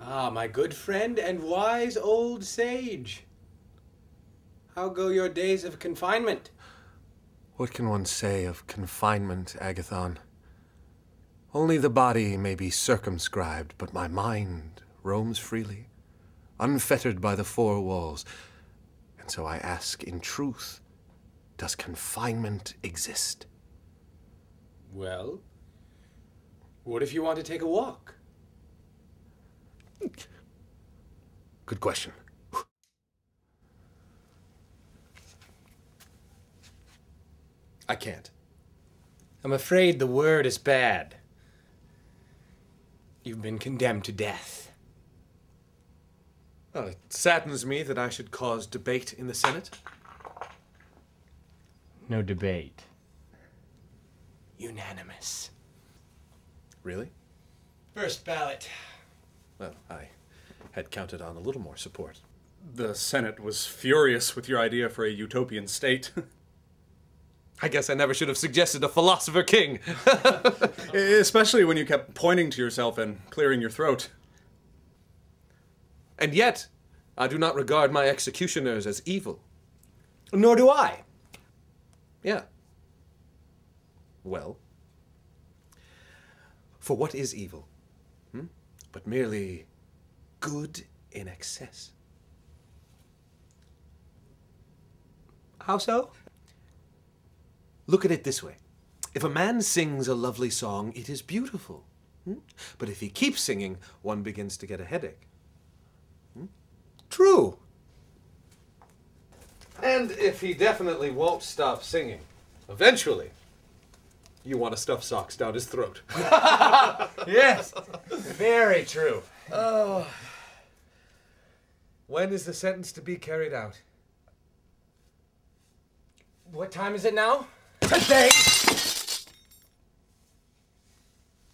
Ah, my good friend and wise old sage. How go your days of confinement? What can one say of confinement, Agathon? Only the body may be circumscribed, but my mind roams freely, unfettered by the four walls. And so I ask in truth, does confinement exist? Well, what if you want to take a walk? Good question. I can't. I'm afraid the word is bad. You've been condemned to death. Well, it saddens me that I should cause debate in the Senate. No debate. Unanimous. Really? First ballot. Well, I had counted on a little more support. The Senate was furious with your idea for a utopian state. I guess I never should have suggested a philosopher king. Especially when you kept pointing to yourself and clearing your throat. And yet, I do not regard my executioners as evil. Nor do I. Yeah. Well, for what is evil? But merely good in excess. How so? Look at it this way. If a man sings a lovely song, it is beautiful. But if he keeps singing, one begins to get a headache. True. And if he definitely won't stop singing, eventually, you want to stuff socks down his throat. Yes. Very true. Oh. When is the sentence to be carried out? What time is it now? Today!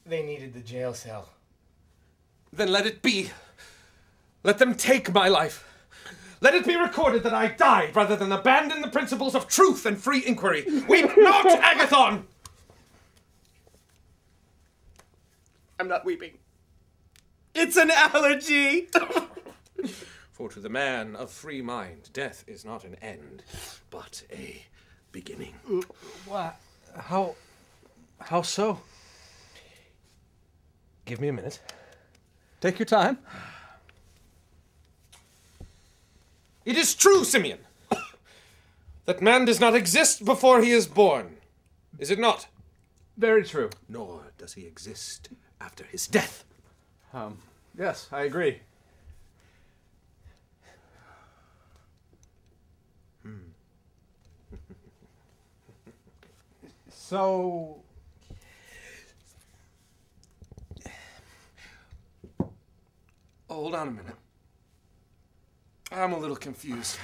They needed the jail cell. Then let it be. Let them take my life. Let it be recorded that I died rather than abandon the principles of truth and free inquiry. Weep not, Agathon! I'm not weeping. It's an allergy! For to the man of free mind, death is not an end, but a beginning. What? How so? Give me a minute. Take your time. It is true, Simeon, that man does not exist before he is born. Is it not? Very true. Nor does he exist after his death. Yes, I agree. So... Hold on a minute. I'm a little confused.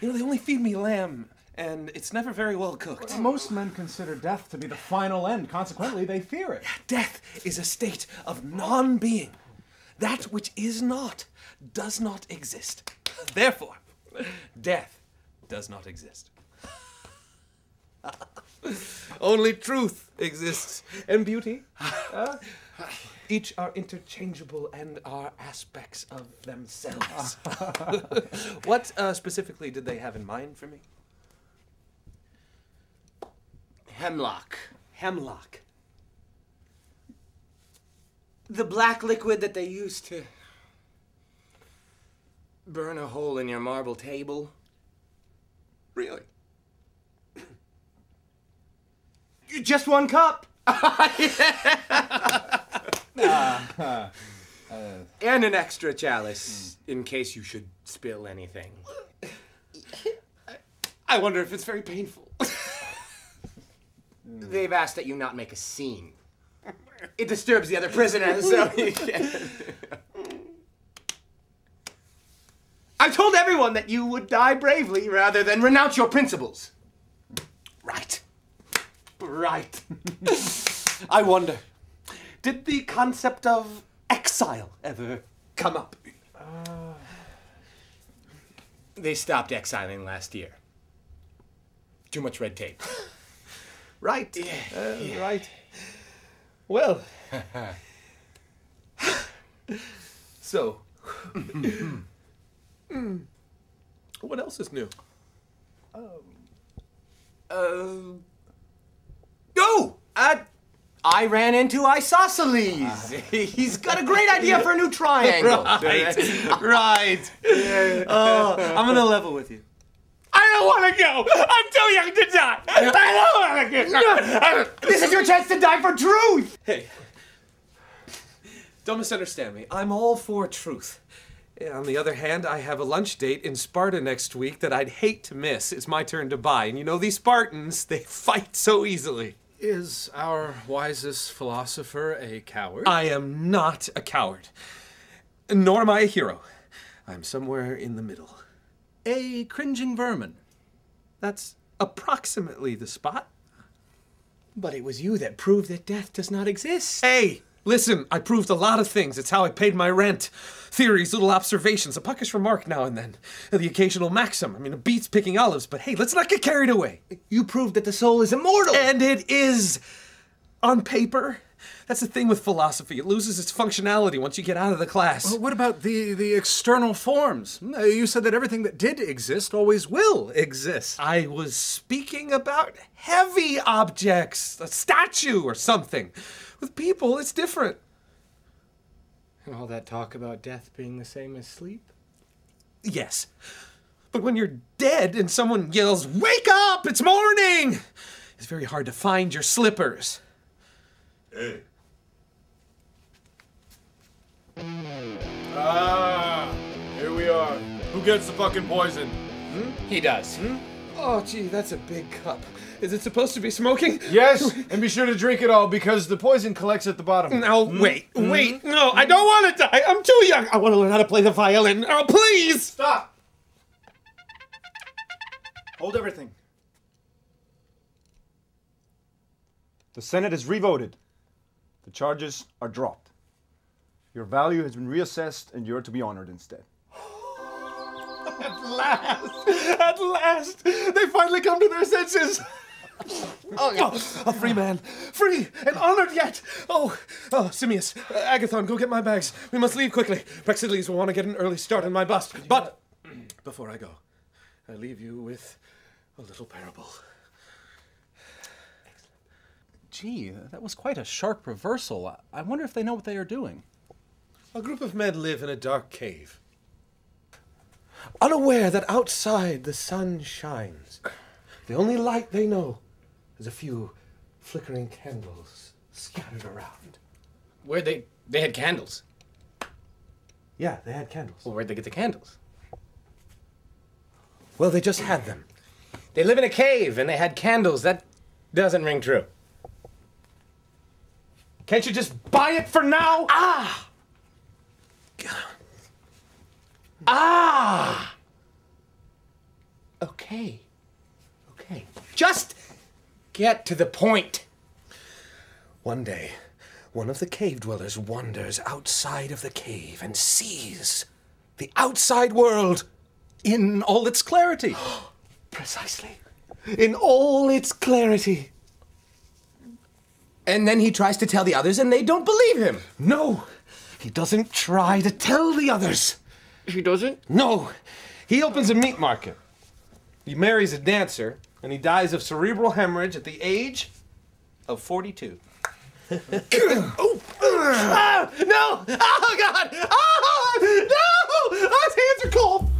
You know, they only feed me lamb, and it's never very well cooked. Most men consider death to be the final end. Consequently, they fear it. Death is a state of non-being. That which is not does not exist. Therefore, death does not exist. Only truth exists, and beauty. Each are interchangeable and are aspects of themselves. What specifically did they have in mind for me? Hemlock. Hemlock. The black liquid that they used to burn a hole in your marble table. Really? Just one cup. And an extra chalice in case you should spill anything. I wonder if it's very painful. They've asked that you not make a scene. It disturbs the other prisoners, so you can't. I told everyone that you would die bravely rather than renounce your principles. Right. Right. I wonder, did the concept of exile ever come up? They stopped exiling last year. Too much red tape. Right. Right. Well. So, what else is new? I ran into Isosceles. He's got a great idea for a new triangle. Right. Oh, I'm gonna level with you. I don't want to go. I'm too young to die. I don't want to go. This is your chance to die for truth. Hey, don't misunderstand me. I'm all for truth. On the other hand, I have a lunch date in Sparta next week that I'd hate to miss. It's my turn to buy. And you know, these Spartans, they fight so easily. Is our wisest philosopher a coward? I am not a coward. Nor am I a hero. I'm somewhere in the middle. A cringing vermin. That's approximately the spot. But it was you that proved that death does not exist. Hey, listen, I proved a lot of things. It's how I paid my rent. Theories, little observations, a puckish remark now and then. The occasional maxim. I mean, it beats picking olives, but hey, let's not get carried away. You proved that the soul is immortal. And it is. On paper. That's the thing with philosophy. It loses its functionality once you get out of the class. Well, what about the external forms? You said that everything that did exist always will exist. I was speaking about heavy objects, a statue or something. With people, it's different. And all that talk about death being the same as sleep? Yes. But when you're dead and someone yells, "Wake up! It's morning!" it's very hard to find your slippers. Hey. Here we are. Who gets the fucking poison? He does. Oh, gee, that's a big cup. Is it supposed to be smoking? Yes, and be sure to drink it all because the poison collects at the bottom. Now, wait. No, I don't want to die. I'm too young. I want to learn how to play the violin. Oh, please! Stop! Hold everything. The Senate has revoted. The charges are dropped. Your value has been reassessed and you're to be honored instead. At last! They finally come to their senses! A free man. Free and honored yet! Oh, Simmias, Agathon, go get my bags. We must leave quickly. Praxiteles will want to get an early start on my bust. But, before I go, I leave you with a little parable. Gee, that was quite a sharp reversal. I wonder if they know what they are doing. A group of men live in a dark cave, unaware that outside the sun shines. The only light they know is a few flickering candles scattered around. Where'd they had candles. Yeah, they had candles. Well, where'd they get the candles? Well, they just had them. They live in a cave and they had candles. That doesn't ring true. Can't you just buy it for now? Okay. Just get to the point. One day, one of the cave dwellers wanders outside of the cave and sees the outside world. In all its clarity. Precisely. In all its clarity. And then he tries to tell the others and they don't believe him. No, he doesn't try to tell the others. He doesn't? No, he opens a meat market. He marries a dancer, and he dies of cerebral hemorrhage at the age of 42. No! Oh, God! Oh, no! His hands are cold!